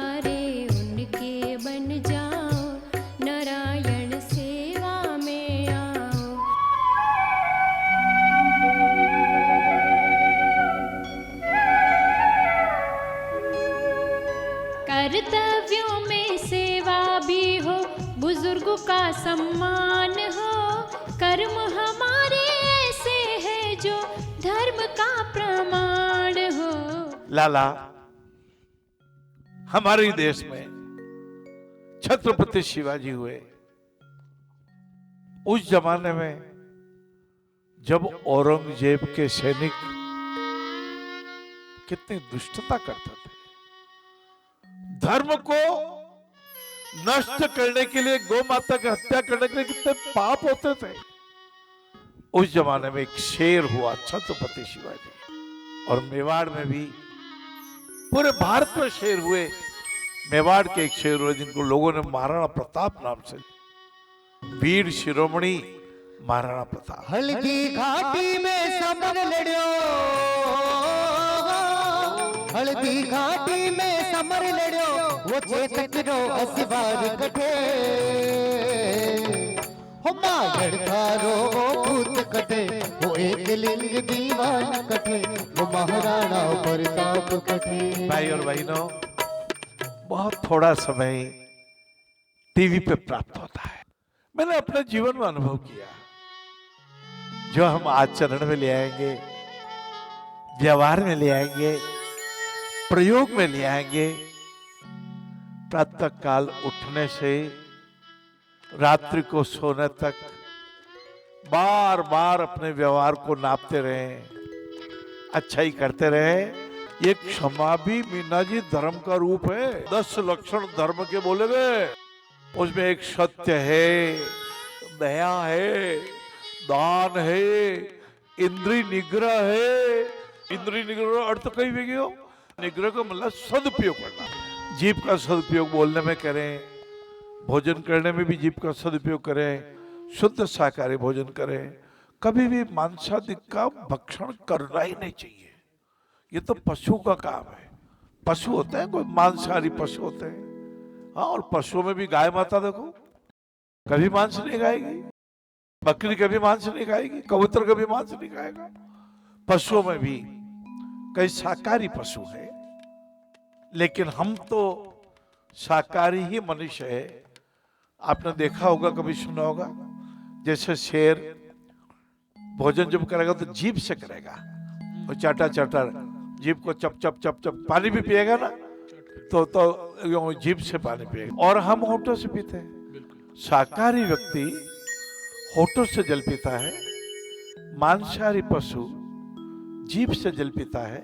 सहारे उनके बन जाओ, नारायण सेवा में आओ। कर्तव्यों में सेवा भी हो, बुजुर्गों का सम्मान हो, कर्म हमारे ऐसे है जो धर्म का प्रमाण हो। लाला, हमारे देश में छत्रपति शिवाजी हुए। उस जमाने में जब औरंगजेब के सैनिक कितनी दुष्टता करते थे, धर्म को नष्ट करने के लिए, गौ माता की हत्या करने के लिए कितने पाप होते थे। उस जमाने में एक शेर हुआ छत्रपति शिवाजी, और मेवाड़ में भी, पूरे भारत में शेर हुए। मेवाड़ के एक शेर हुए जिनको लोगों ने महाराणा प्रताप नाम से, वीर शिरोमणि महाराणा प्रताप। हल्दी घाटी में समर लड़ो, हल्दी घाटी में समर लड़ो, वो चेतक रो असवार कटे, हो मागड़ थारो वो भूत कटे, वो एक लिंग दीवान कटे, वो महाराणा प्रताप कटे। भाई और बहनों, बहुत थोड़ा समय टीवी पे प्राप्त होता है। मैंने अपने जीवन में अनुभव किया, जो हम आचरण में ले आएंगे, व्यवहार में ले आएंगे, प्रयोग में ले आएंगे। प्रातः काल उठने से रात्रि को सोने तक बार बार अपने व्यवहार को नापते रहें, अच्छाई करते रहें। ये क्षमा भी मीना जी धर्म का रूप है। 10 लक्षण धर्म के बोले गए, उसमें एक सत्य है, दया है, दान है, इंद्रिय निग्रह है। इंद्रिय निग्रह अर्थ कहीं भी हो, निग्रह का मतलब सदुपयोग करना। जीभ का सदुपयोग बोलने में करें, भोजन करने में भी जीभ का सदुपयोग करें, शुद्ध शाकाहारी भोजन करें। कभी भी मांसादिक का भक्षण करना ही नहीं चाहिए। ये तो पशु का काम है। पशु होते हैं, कोई मांसाहारी पशु होते हैं। हाँ, और पशुओं में भी गाय माता देखो, कभी मांस नहीं खाएगी। बकरी कभी मांस नहीं खाएगी, कबूतर कभी मांस नहीं खाएगा। पशुओं में भी कई शाकाहारी पशु है, लेकिन हम तो शाकाहारी ही मनुष्य है। आपने देखा होगा, कभी सुना होगा, जैसे शेर भोजन जब करेगा तो जीभ से करेगा, और चाटा चाटा जीभ को चप चप चप चप। पानी भी पिएगा ना तो जीभ से पानी पिएगा, और हम होठों से पीते हैं। शाकाहारी व्यक्ति होठों से जल पीता है, मांसाहारी पशु जीभ से जल पीता है।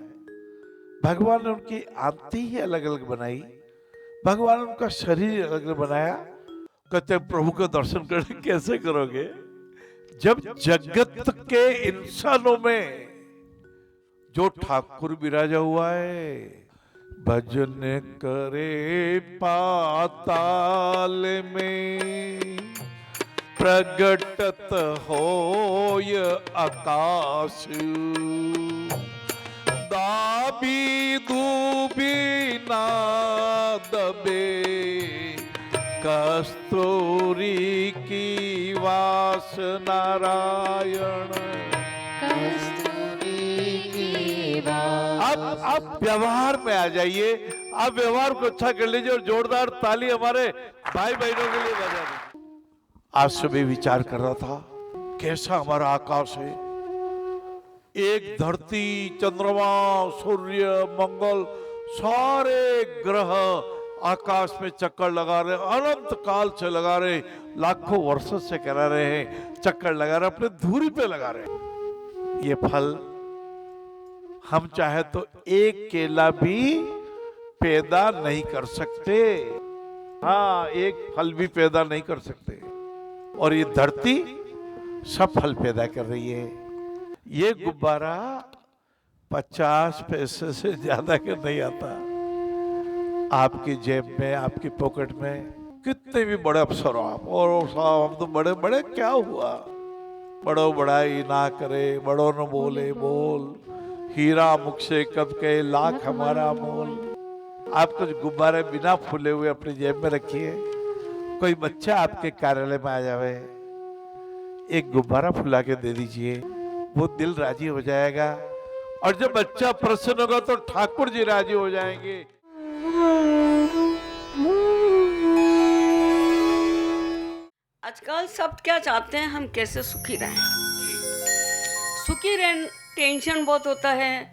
भगवान ने उनकी आंती ही अलग अलग बनाई, भगवान ने उनका शरीर अलग अलग बनाया। कहते प्रभु का दर्शन करने कैसे करोगे जब जगत के इंसानों में जो ठाकुर विराजा हुआ है। भजन करे पाताल में, प्रगटत होय आकाश, दाबी दूबी ना दबे, कस्तूरी की वास नारायण। अब व्यवहार में आ जाइए, आप व्यवहार को अच्छा कर लीजिए, और जोरदार ताली हमारे भाई बहनों के लिए बजा दीजिए। आज सुबह विचार कर रहा था, कैसा हमारा आकाश है। एक धरती, चंद्रमा, सूर्य, मंगल, सारे ग्रह आकाश में चक्कर लगा रहे, अनंत काल से लगा रहे, लाखों वर्षों से करा रहे हैं, चक्कर लगा रहे, अपने धुरी पे लगा रहे। ये फल हम चाहे तो एक केला भी पैदा नहीं कर सकते। हाँ, एक फल भी पैदा नहीं कर सकते, और ये धरती सब फल पैदा कर रही है। ये गुब्बारा 50 पैसे से ज्यादा का नहीं आता। आपकी जेब में, आपकी पॉकेट में, कितने भी बड़े अफसर हो आप, और साहब हम तो बड़े बड़े, क्या हुआ, बड़ो बड़ाई ना करे, बड़ो न बोले बोल, हीरा मुख से कब के लाख हमारा मोल। आप कुछ गुब्बारे बिना फूले हुए अपनी जेब में रखिए। कोई बच्चा आपके कार्यालय में आ जावे, एक गुब्बारा फुला के दे दीजिए, वो दिल राजी हो जाएगा। और जब बच्चा प्रसन्न होगा तो ठाकुर जी राजी हो जाएंगे। आजकल सब क्या चाहते हैं, हम कैसे सुखी रहें। सुखी रहें, टेंशन बहुत होता है।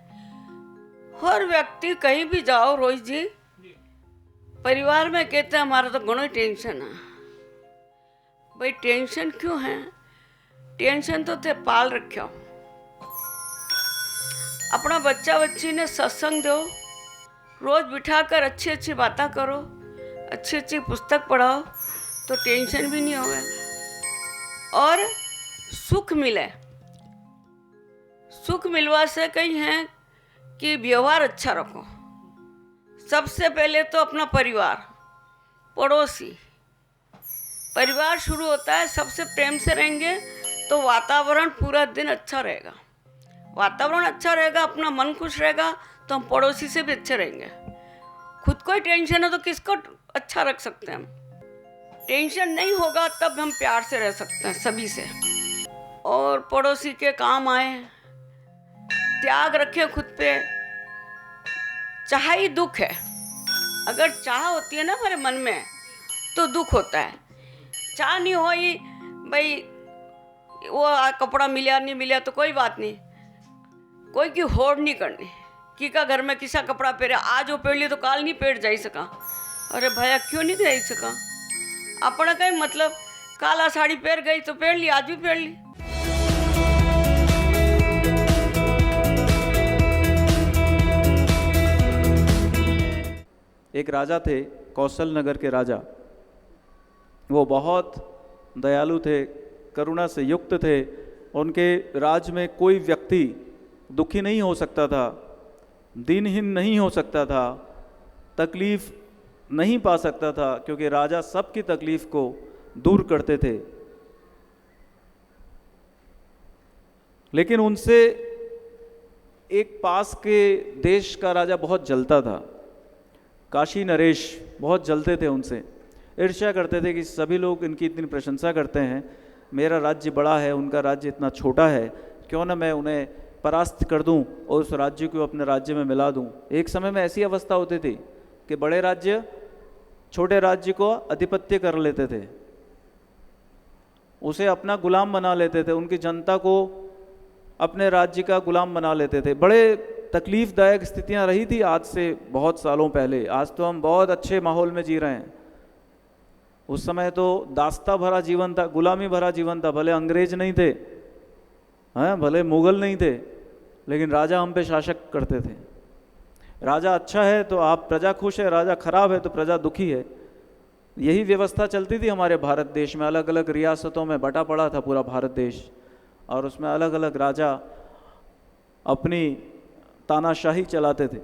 हर व्यक्ति कहीं भी जाओ रोहित जी, परिवार में कहते हैं हमारा तो घणो ही टेंशन है। भाई टेंशन क्यों है? टेंशन तो थे पाल रखा। अपना बच्चा बच्ची ने सत्संग दो, रोज बिठाकर अच्छी अच्छी बातें करो, अच्छी अच्छी पुस्तक पढ़ाओ, तो टेंशन भी नहीं होगा और सुख मिले। सुख मिलवा से कहीं है कि व्यवहार अच्छा रखो। सबसे पहले तो अपना परिवार, पड़ोसी, परिवार शुरू होता है। सबसे प्रेम से रहेंगे तो वातावरण पूरा दिन अच्छा रहेगा। वातावरण अच्छा रहेगा, अपना मन खुश रहेगा, तो हम पड़ोसी से भी अच्छे रहेंगे। खुद को ही टेंशन है तो किसको अच्छा रख सकते हैं हम? टेंशन नहीं होगा तब हम प्यार से रह सकते हैं सभी से। और पड़ोसी के काम आए, त्याग रखें खुद पे। चाह ही दुख है। अगर चाह होती है ना हमारे मन में तो दुख होता है। चाह नहीं हो ही भाई वो कपड़ा मिला नहीं मिला तो कोई बात नहीं, कोई की होड़ नहीं करनी कि का घर में किसा कपड़ा पहरे, आज वो पहन ली तो काल नहीं पहन जा सका। अरे भैया क्यों नहीं जा सका? अपना कहीं मतलब काला साड़ी पहन गई तो पहन ली, आज भी पहन ली। एक राजा थे, कौशल नगर के राजा। वो बहुत दयालु थे, करुणा से युक्त थे। उनके राज में कोई व्यक्ति दुखी नहीं हो सकता था, दीनहीन नहीं हो सकता था, तकलीफ नहीं पा सकता था, क्योंकि राजा सबकी तकलीफ को दूर करते थे। लेकिन उनसे एक पास के देश का राजा बहुत जलता था। काशी नरेश बहुत जलते थे उनसे, ईर्ष्या करते थे कि सभी लोग इनकी इतनी प्रशंसा करते हैं, मेरा राज्य बड़ा है, उनका राज्य इतना छोटा है, क्यों ना मैं उन्हें परास्त कर दूं और उस राज्य को अपने राज्य में मिला दूं। एक समय में ऐसी अवस्था होती थी कि बड़े राज्य छोटे राज्य को आधिपत्य कर लेते थे, उसे अपना गुलाम बना लेते थे, उनकी जनता को अपने राज्य का गुलाम बना लेते थे। बड़े तकलीफदायक स्थितियां रही थी आज से बहुत सालों पहले। आज तो हम बहुत अच्छे माहौल में जी रहे हैं। उस समय तो दास्ता भरा जीवन था, गुलामी भरा जीवन था। भले अंग्रेज नहीं थे, हैं, भले मुगल नहीं थे, लेकिन राजा हम पे शासक करते थे। राजा अच्छा है तो आप प्रजा खुश है, राजा खराब है तो प्रजा दुखी है। यही व्यवस्था चलती थी हमारे भारत देश में। अलग अलग रियासतों में बटा पड़ा था पूरा भारत देश, और उसमें अलग अलग राजा अपनी तानाशाही चलाते थे।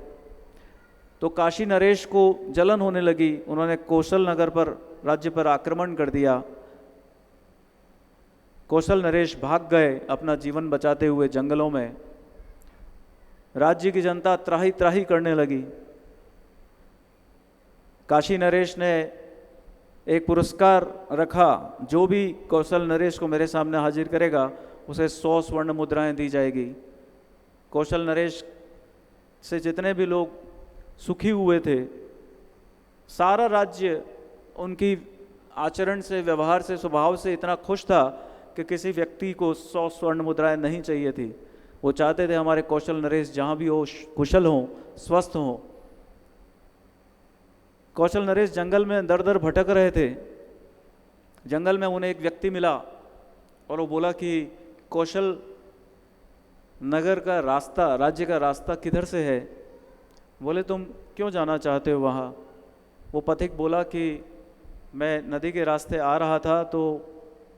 तो काशी नरेश को जलन होने लगी, उन्होंने कौशल नगर पर, राज्य पर आक्रमण कर दिया। कौशल नरेश भाग गए अपना जीवन बचाते हुए जंगलों में। राज्य की जनता त्राही त्राही करने लगी। काशी नरेश ने एक पुरस्कार रखा, जो भी कौशल नरेश को मेरे सामने हाजिर करेगा उसे 100 स्वर्ण मुद्राएं दी जाएगी। कौशल नरेश से जितने भी लोग सुखी हुए थे, सारा राज्य उनकी आचरण से, व्यवहार से, स्वभाव से इतना खुश था कि किसी व्यक्ति को 100 स्वर्ण मुद्राएं नहीं चाहिए थी। वो चाहते थे हमारे कौशल नरेश जहाँ भी हो कुशल हों, स्वस्थ हों। कौशल नरेश जंगल में दर दर भटक रहे थे। जंगल में उन्हें एक व्यक्ति मिला और वो बोला कि कौशल नगर का रास्ता, राज्य का रास्ता किधर से है? बोले तुम क्यों जाना चाहते हो वहाँ? वो पथिक बोला कि मैं नदी के रास्ते आ रहा था तो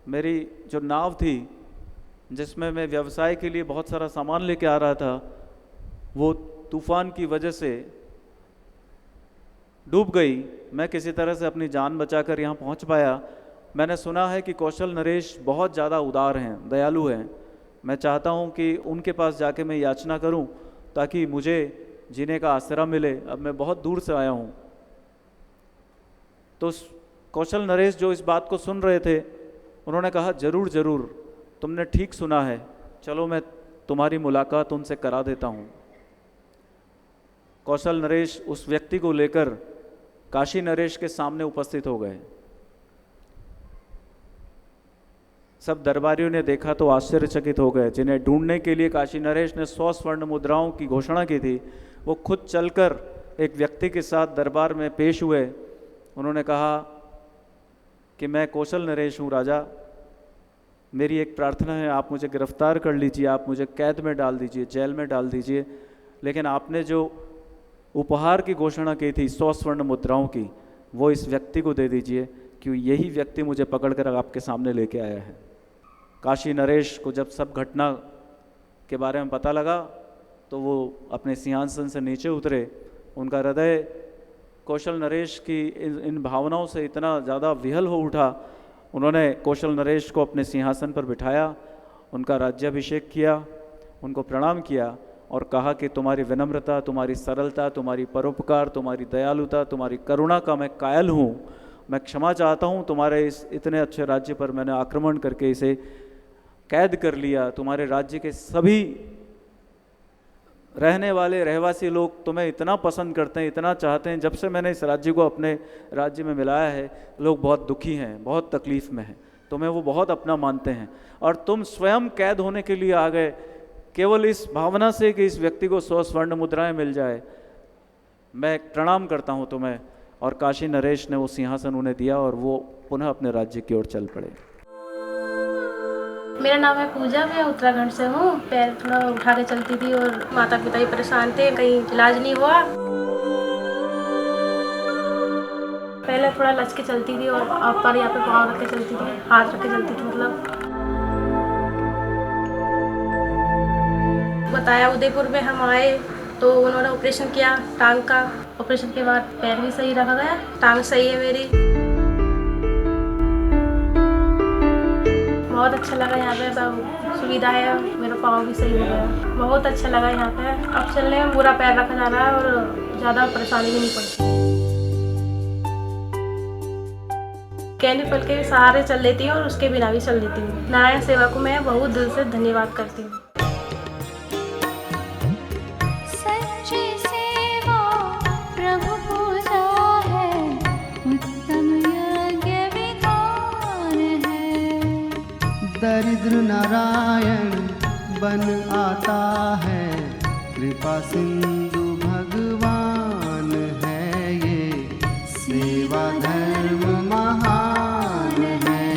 मेरी जो नाव थी जिसमें मैं व्यवसाय के लिए बहुत सारा सामान लेके आ रहा था, वो तूफान की वजह से डूब गई। मैं किसी तरह से अपनी जान बचाकर यहाँ पहुँच पाया। मैंने सुना है कि कौशल नरेश बहुत ज़्यादा उदार हैं, दयालु हैं। मैं चाहता हूँ कि उनके पास जाके मैं याचना करूँ ताकि मुझे जीने का आसरा मिले। अब मैं बहुत दूर से आया हूँ। तो कौशल नरेश जो इस बात को सुन रहे थे, उन्होंने कहा ज़रूर ज़रूर, तुमने ठीक सुना है, चलो मैं तुम्हारी मुलाकात उनसे करा देता हूँ। कौशल नरेश उस व्यक्ति को लेकर काशी नरेश के सामने उपस्थित हो गए। सब दरबारियों ने देखा तो आश्चर्यचकित हो गए। जिन्हें ढूंढने के लिए काशी नरेश ने 100 स्वर्ण मुद्राओं की घोषणा की थी, वो खुद चलकर एक व्यक्ति के साथ दरबार में पेश हुए। उन्होंने कहा कि मैं कौशल नरेश हूँ राजा, मेरी एक प्रार्थना है, आप मुझे गिरफ्तार कर लीजिए, आप मुझे कैद में डाल दीजिए, जेल में डाल दीजिए, लेकिन आपने जो उपहार की घोषणा की थी 100 स्वर्ण मुद्राओं की, वो इस व्यक्ति को दे दीजिए, क्योंकि यही व्यक्ति मुझे पकड़कर आपके सामने लेके आया है। काशी नरेश को जब सब घटना के बारे में पता लगा तो वो अपने सिंहासन से नीचे उतरे। उनका हृदय कौशल नरेश की इन भावनाओं से इतना ज़्यादा विहल हो उठा, उन्होंने कौशल नरेश को अपने सिंहासन पर बिठाया, उनका राज्याभिषेक किया, उनको प्रणाम किया और कहा कि तुम्हारी विनम्रता, तुम्हारी सरलता, तुम्हारी परोपकार, तुम्हारी दयालुता, तुम्हारी करुणा का मैं कायल हूँ। मैं क्षमा चाहता हूँ, तुम्हारे इस इतने अच्छे राज्य पर मैंने आक्रमण करके इसे कैद कर लिया। तुम्हारे राज्य के सभी रहने वाले रहवासी लोग तुम्हें इतना पसंद करते हैं, इतना चाहते हैं। जब से मैंने इस राज्य को अपने राज्य में मिलाया है, लोग बहुत दुखी हैं, बहुत तकलीफ़ में हैं, तुम्हें वो बहुत अपना मानते हैं, और तुम स्वयं कैद होने के लिए आ गए केवल इस भावना से कि इस व्यक्ति को 100 स्वर्ण मुद्राएं मिल जाए। मैं प्रणाम करता हूँ तुम्हें। और काशी नरेश ने वो सिंहासन उन्हें दिया और वो पुनः अपने राज्य की ओर चल पड़े। मेरा नाम है पूजा, मैं उत्तराखंड से हूँ। पैर थोड़ा उठा के चलती थी और माता पिता भी परेशान थे, कहीं इलाज नहीं हुआ। पहले थोड़ा लच के चलती थी और पर यहाँ पे पाँव रख के चलती थी, हाथ रख के चलती थी। मतलब बताया, उदयपुर में हम आए तो उन्होंने ऑपरेशन किया टांग का। ऑपरेशन के बाद पैर भी सही रखा गया, टांग सही है मेरी। बहुत अच्छा लगा यहाँ पे, सब सुविधा है, मेरा पाँव भी सही हो गया। बहुत अच्छा लगा यहाँ पे। अब चलने में पूरा पैर रखा जा रहा है और ज़्यादा परेशानी भी नहीं पड़ती। कैनिपल के सहारे चल लेती हूँ और उसके बिना भी चल लेती हूँ। नारायण सेवा को मैं बहुत दिल से धन्यवाद करती हूँ। दरिद्र नारायण बन आता है, कृपा सिंधु भगवान है ये, सेवा धर्म महान है।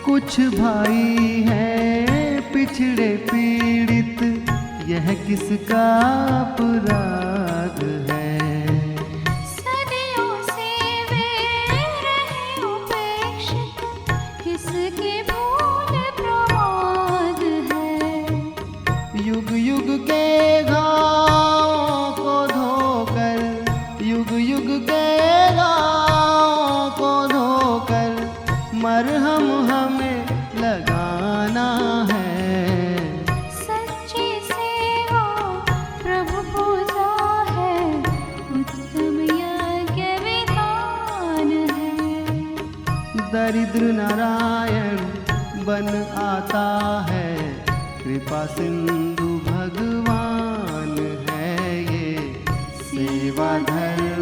कुछ भाई है पिछड़े पीड़ित, यह किसका अपराध है। सदियों से वे रहे उपेक्षित, किसके भूल प्रमाद है। युग युग के घावों को धोकर, युग युग के घावों को धोकर, मरहम हमें लगाना है। दरिद्र नारायण बन आता है, कृपा सिंधु भगवान है ये, सेवा धर्म